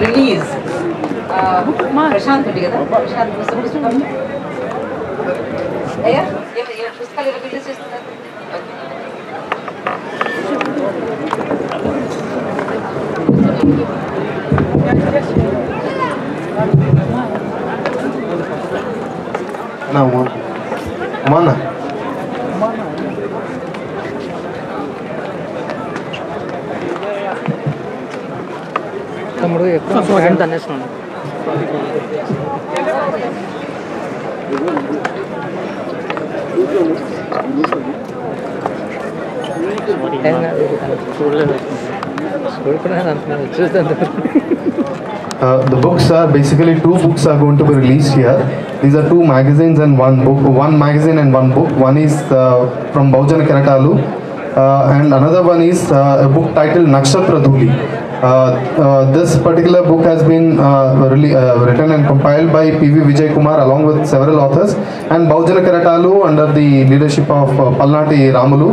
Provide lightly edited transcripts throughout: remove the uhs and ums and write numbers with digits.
Release Prashanth ఉంది కదా, ప్రశాంత్ పుస్తకం అయ్యా పుస్తకాలు రిలీజ్ చేస్తున్నారు. mana తమ్ముడు ఎక్కువ hand తన్నేస్తున్నాను. The books are basically 2 books are going to be released here. These are 2 magazines and 1 book. 1 magazine and 1 book. One is from Bahujana Keratalu and another one is a book titled Nakshatra Dhuli. This particular book has been written and compiled by P.V. Vijay Kumar along with several authors, and Bahujana Keratalu under the leadership of Palnati Ramulu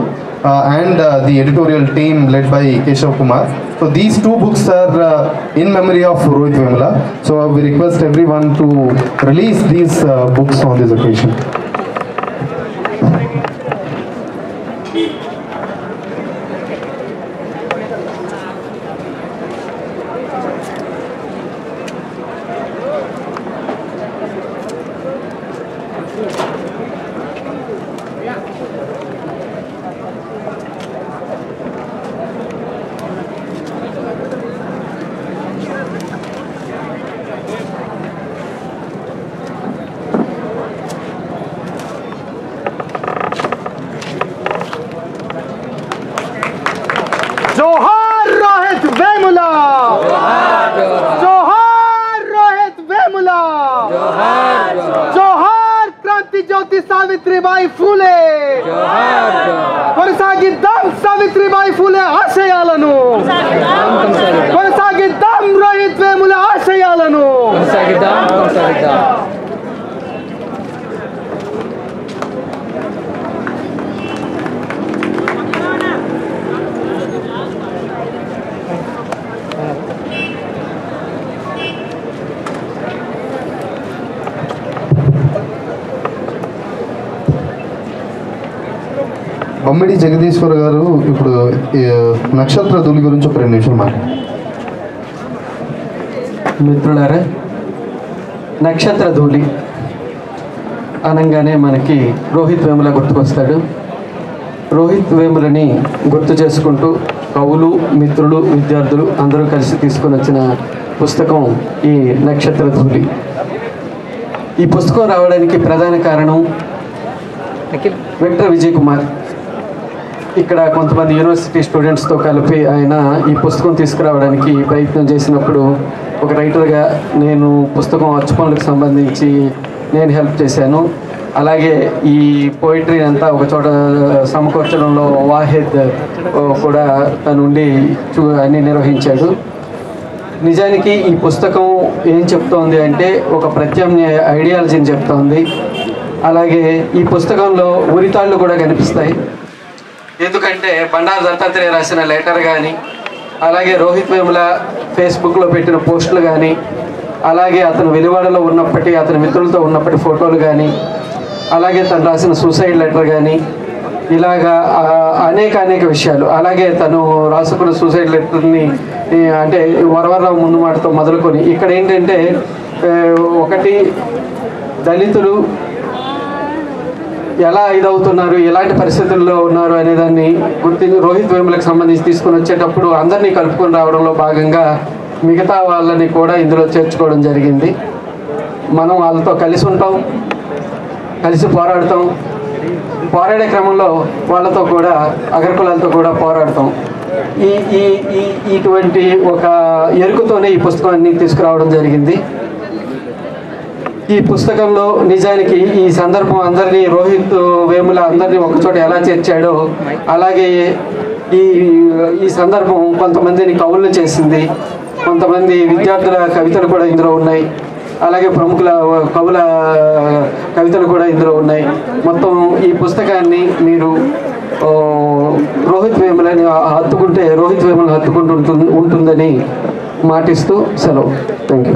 and the editorial team led by Keshav Kumar. So these 2 books are in memory of Rohit Vemula. So we request everyone to release these books on this occasion. जोहार रोहित वेमुला, जोहार रोहित वेमुला, जोहार क्रांति ज्योति सावित्रीबाई फूले, కొనసాగిద్దాం సావిత్రిబాయి ఫూలే ఆశయాలను, కొనసాగిద్దాం రోహిత్ వేముల ఆశయాలను. బొమ్మిడి జగదీశ్వర్ గారు ఇప్పుడు నక్షత్ర ధూళి గురించి ఒక 2 నిమిషాలు మాట్లాడారు. మిత్రులారా, నక్షత్ర ధూళి అనగానే మనకి రోహిత్ వేముల గుర్తుకొస్తాడు. రోహిత్ వేములని గుర్తు చేసుకుంటూ కవులు, మిత్రులు, విద్యార్థులు అందరూ కలిసి తీసుకొని వచ్చిన పుస్తకం ఈ నక్షత్ర ధూళి. ఈ పుస్తకం రావడానికి ప్రధాన కారణం విక్టర్ విజయ్ కుమార్. ఇక్కడ కొంతమంది యూనివర్సిటీ స్టూడెంట్స్తో కలిపి ఆయన ఈ పుస్తకం తీసుకురావడానికి ప్రయత్నం చేసినప్పుడు ఒక రైటర్గా నేను పుస్తకం అచ్చుపనులకు సంబంధించి నేను హెల్ప్ చేశాను. అలాగే ఈ పోయిటరీ అంతా ఒక చోట సమకూర్చడంలో వాహిద్ కూడా తనుండి అన్నీ నిర్వహించాడు. నిజానికి ఈ పుస్తకం ఏం చెప్తోంది అంటే ఒక ప్రత్యామ్నాయ ఐడియాలజీని చెప్తోంది. అలాగే ఈ పుస్తకంలో ఉరితాళ్ళు కూడా కనిపిస్తాయి. ఎందుకంటే బండారు దత్తాత్రేయ రాసిన లెటర్ కానీ, అలాగే రోహిత్ వేముల ఫేస్బుక్లో పెట్టిన పోస్టులు కానీ, అలాగే అతను వెలివాడలో ఉన్నప్పటి అతని మిత్రులతో ఉన్నప్పటి ఫోటోలు కానీ, అలాగే తను రాసిన సూసైడ్ లెటర్ కానీ, ఇలాగా అనేక విషయాలు, అలాగే తను రాసుకున్న సూసైడ్ లెటర్ని అంటే వరవరరావు ముందు మాటతో మొదలుకొని ఇక్కడ ఏంటంటే ఒకటి దళితులు ఎలా ఇదవుతున్నారు, ఎలాంటి పరిస్థితుల్లో ఉన్నారు అనేదాన్ని రోహిత్ వేములకు సంబంధించి తీసుకొని వచ్చేటప్పుడు అందరినీ కలుపుకొని రావడంలో భాగంగా మిగతా వాళ్ళని కూడా ఇందులో చేర్చుకోవడం జరిగింది. మనం వాళ్ళతో కలిసి ఉంటాం, కలిసి పోరాడతాం, పోరాడే క్రమంలో వాళ్ళతో కూడా అగ్రకులాలతో కూడా పోరాడతాం. ఇటువంటి ఒక ఎరుకుతోనే ఈ పుస్తకాన్ని తీసుకురావడం జరిగింది. ఈ పుస్తకంలో నిజానికి ఈ సందర్భం అందరినీ రోహిత్ వేముల అందరినీ ఒకచోట ఎలా చేర్చాడో అలాగే ఈ సందర్భం కొంతమందిని కవులను చేసింది, కొంతమంది విద్యార్థుల కవితలు కూడా ఇందులో ఉన్నాయి, అలాగే ప్రముఖుల కవుల కవితలు కూడా ఇందులో ఉన్నాయి. మొత్తం ఈ పుస్తకాన్ని మీరు రోహిత్ వేములని హత్తుకుంటే రోహిత్ వేములను హత్తుకుంటూ ఉంటుందని మాటిస్తూ సెలవు. Thank you.